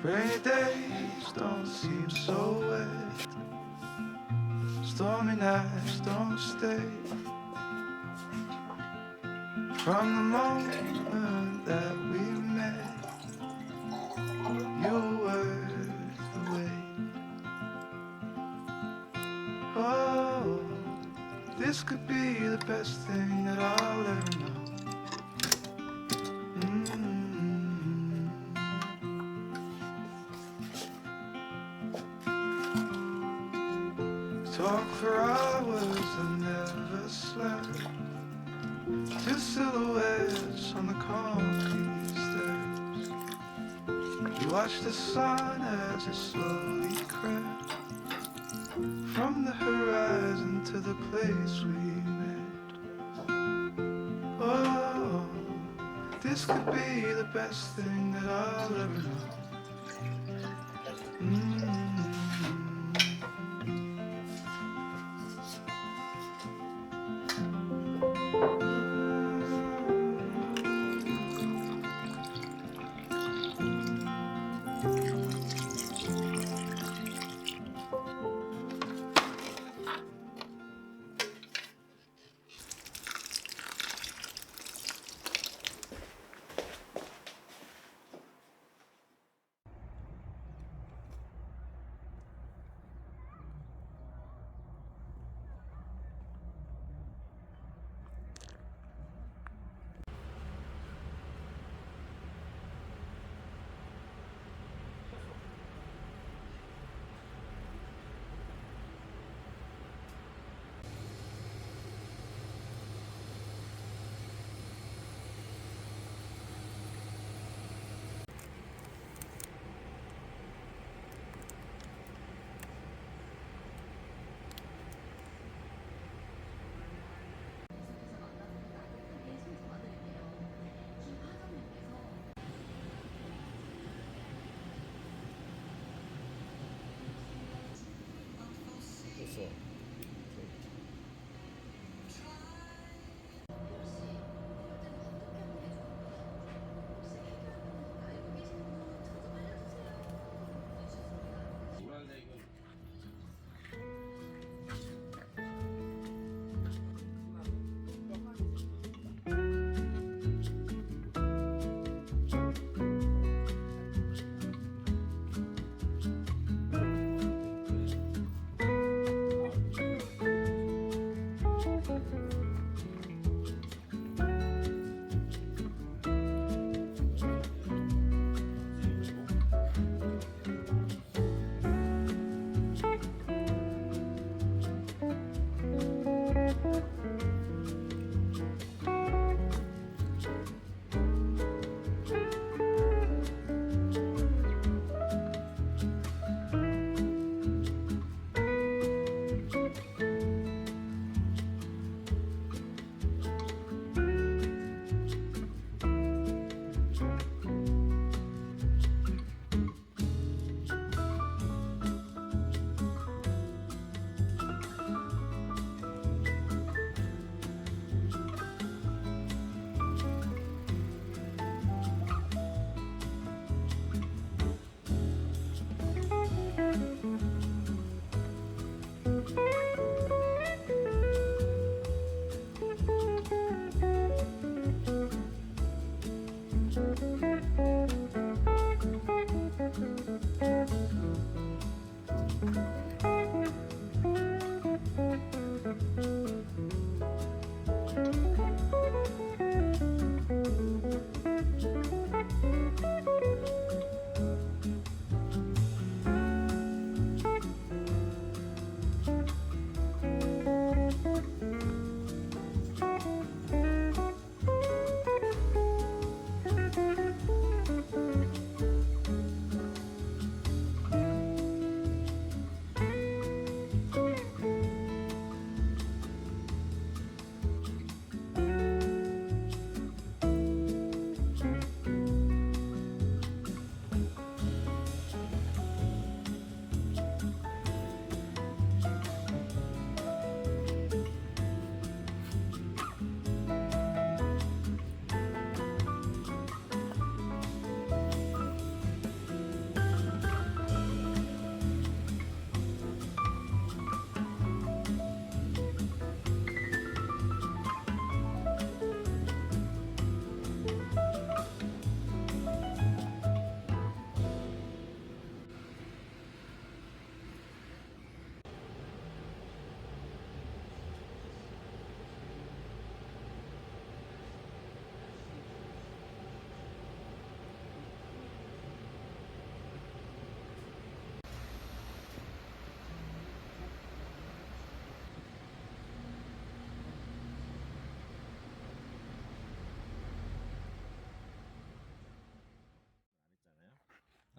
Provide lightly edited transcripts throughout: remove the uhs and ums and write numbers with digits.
Rainy days don't seem so wet. Stormy nights don't stay. From the moment that we met, you were worth the wait. Oh, this could be the best thing that I'll ever know. Talk for hours and never slept. Two silhouettes on the concrete steps. You watch the sun as it slowly crept from the horizon to the place we met. Oh, this could be the best thing that I'll ever know.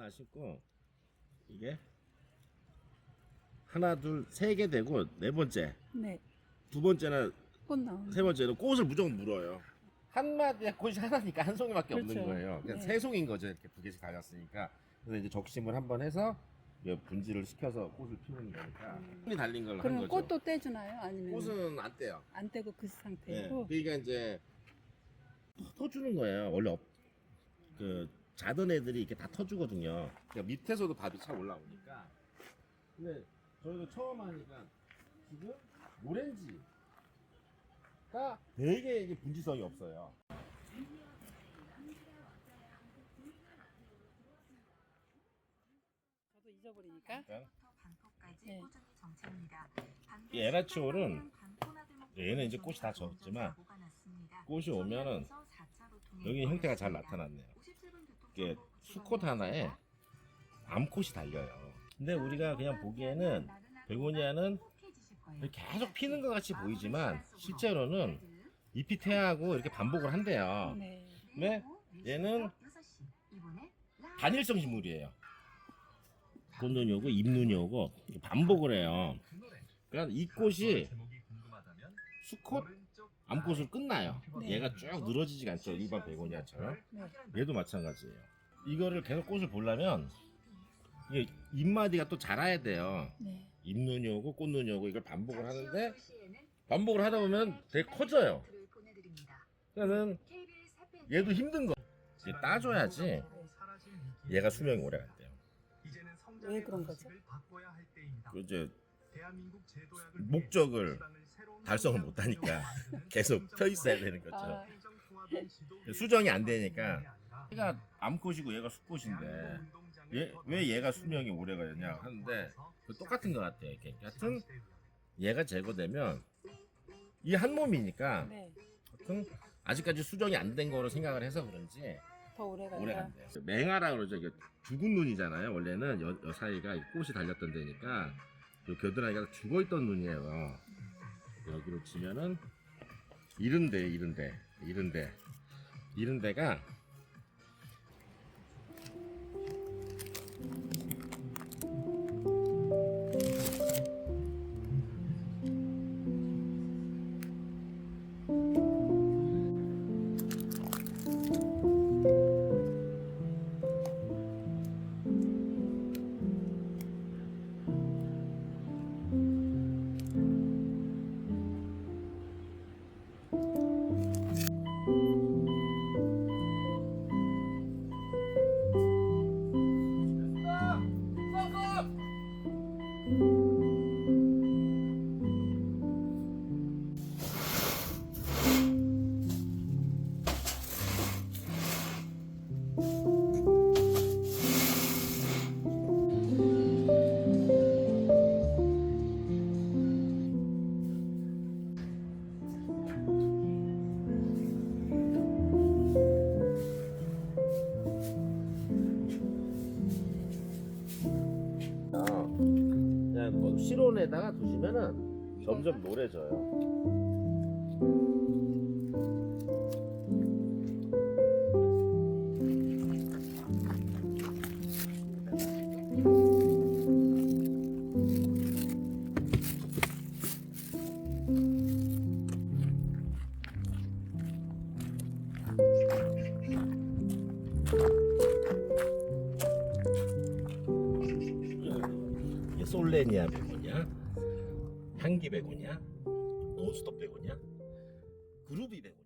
하나 심고 이게 하나 둘 세 개 되고 네 번째 네. 두 번째나 꽃 나오는. 세 번째는 꽃을 무조건 물어요. 한 마디에 꽃이 하나니까 한 송이밖에 그렇죠. 없는 거예요. 그냥 네. 세 송인 거죠. 이렇게 두 개씩 달렸으니까. 그래서 이제 적심을 한번 해서 이게 분질을 시켜서 꽃을 피우는 거니까 손이 달린 걸 한 그러면 거죠. 꽃도 떼주나요? 아니면 꽃은 안 떼요. 안 떼고 그 네. 상태고? 그러니까 이제 터주는 거예요. 원래 그 자던 애들이 이렇게 다 터주거든요. 그러니까 밑에서도 밥이 차 올라오니까. 근데 저희도 처음 하니까 지금 오렌지가 되게 이게 분지성이 없어요. 저도 잊어버리니까. 네. 네. 이 에라치올은 얘는 이제 꽃이 다 졌지만 꽃이 오면은 여기 형태가 잘 나타났네요. 이게 수컷 하나에 암꽃이 달려요. 근데 우리가 그냥 보기에는 베고니아는 계속 피는 것 같이 보이지만 실제로는 잎이 태하고 이렇게 반복을 한대요. 네. 근데 얘는 단일성 식물이에요. 꽃눈이 오고 잎눈이 오고 반복을 해요. 그러니까 이 꽃이 수컷 암꽃으로 끝나요. 네. 얘가 쭉 늘어지지가 않죠. 일반 베고니아처럼. 네. 얘도 마찬가지예요. 이거를 계속 꽃을 보려면 이게 잎마디가 또 자라야 돼요. 네. 잎눈이 오고 꽃눈이 오고 이걸 반복을 하는데 반복을 하다 보면 되게 커져요. 그래서 얘도 힘든 거. 이게 따줘야지 얘가 수명이 오래 간대요. 왜 그런 거죠? 이제 목적을 달성을 못하니까 계속 펴 있어야 되는 거죠. 아, 수정이 안 되니까 얘가 암꽃이고 얘가 수꽃인데 왜 얘가 수명이 오래 가냐 하는데 똑같은 것 같아요. 이렇게 하여튼 얘가 제거되면 이 한 몸이니까 네. 하여튼 아직까지 수정이 안 된 거로 생각을 해서 그런지 더 오래 간다. 오래 간대요. 맹아라 그러죠. 이게 죽은 눈이잖아요. 원래는 여 사이가 꽃이 달렸던 데니까 요 겨드랑이가 죽어있던 눈이에요. 여기로 치면은 이른 데가 그냥 뭐 실온에다가 두시면은 점점 노래져요. 이게 솔레니아 베고니아, 향기 베고니아, 노스톱 베고니아, 그루비 베고니아.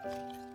네.